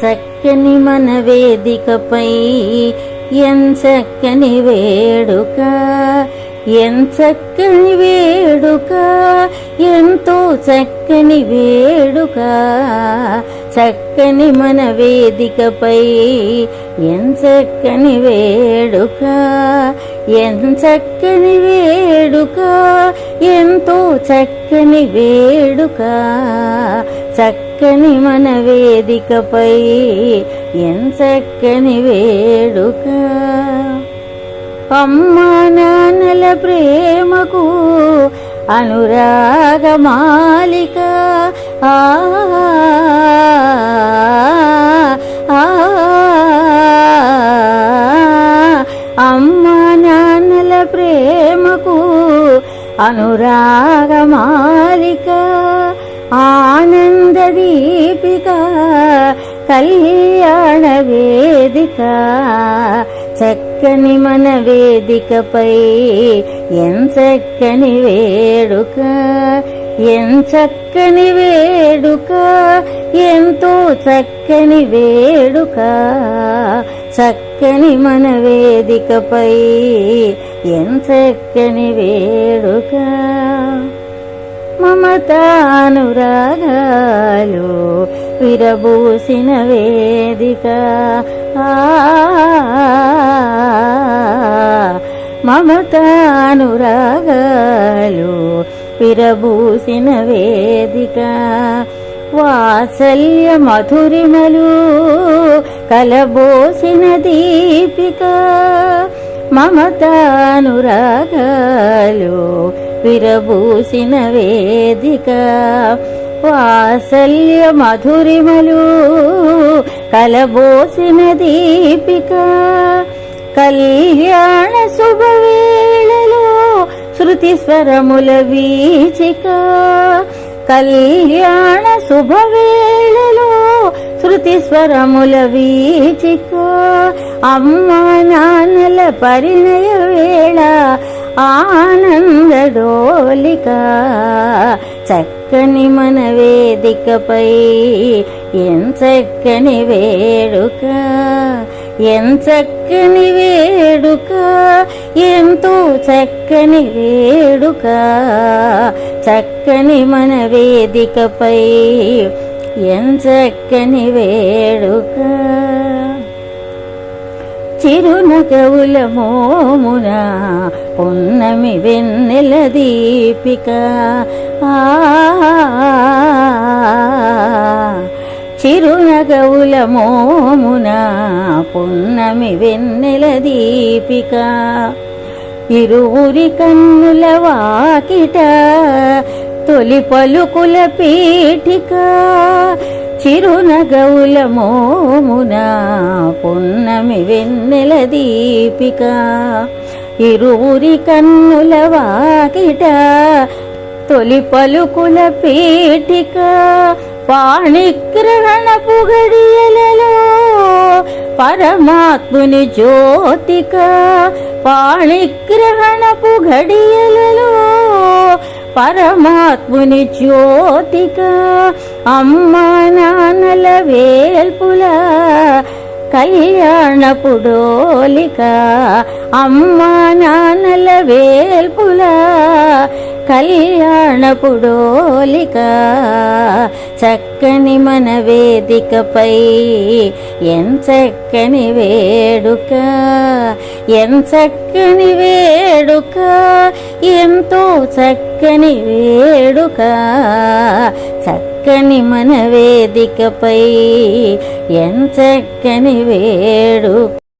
చక్కని మన వేదికపై ఎంచక్కని వేడుక, ఎంచక్కని వేడుక, ఎంతో చక్కని వేడుక. చక్కని మన వేదికపై ఎంచక్కని వేడుక, ఎంచక్కని వేడుక, ఎంతో చక్కని వేడుక. చక్కని మన వేదికపై ఎంచక్కని వేడుక. అమ్మా నాన్నల ప్రేమకు అనురాగమాలిక, అమ్మా నాన్నల ప్రేమకు అనురాగమాలిక, ఆనంద దీపిక, కళ్యాణ వేదిక. చక్కని మన వేదికపై ఎంచక్కని వేడుక, ఎంచక్కని వేడుక, ఎంతో చక్కని వేడుక. చక్కని మన వేదికపై ఎంచక్కని వేడుక. మమతానురాగాలు విరబూసిన వేదిక, మమతానురాగాలు విరబూసిన వేదిక. వాత్సల్య మధురిమలు కలబోసిన దీపిక, మమతానురాగాలు విరబూసిన వేదిక. వాత్సల్య మధురిమలు కలబోసిన దీపిక. కళ్యాణ శుభవేళలో శృతి స్వరముల వీచిక, కళ్యాణ శుభవేళలో శృతి స్వరముల వీచిక. అమ్మా నాన్నల పరిణయ వేళ ఆనంద డోలిక. చక్కని మన వేదికపై ఎంచక్కని వేడుక, ఎంచక్కని వేడుక, ఎంతో చక్కని వేడుక. చక్కని మన వేదికపై ఎంచక్కని వేడుక. చిరునగవుల మోమున పున్నమి వెన్నెల దీపిక, చిరునగవుల మోమున పున్నమి వెన్నెల దీపిక. ఇరువురి కన్నుల వాకిట తొలి పలుకుల పీఠిక, చిరునగవుల మోమున పున్నమి వెన్నెల దీపిక. ఇరువురి కన్నుల వాకిట తొలి పలుకుల పీఠిక. పాణిగ్రహణపు గడియలలో పరమాత్ముని జ్యోతిక, పాణిగ్రహణపు గడియలలో పరమాత్ముని జ్యోతిక. అమ్మా నాన్నల వేల్పుల కళ్యాణపు డోలిక, అమ్మా నాన్నల వేల్పుల కళ్యాణపు డోలిక. చక్కని మన వేదికపై ఎంచక్కని వేడుక, ఎంచక్కని వేడుక, ఎంతో చక్కని వేడుక. చక్కని మన వేదికపై ఎంచక్కని వేడుక.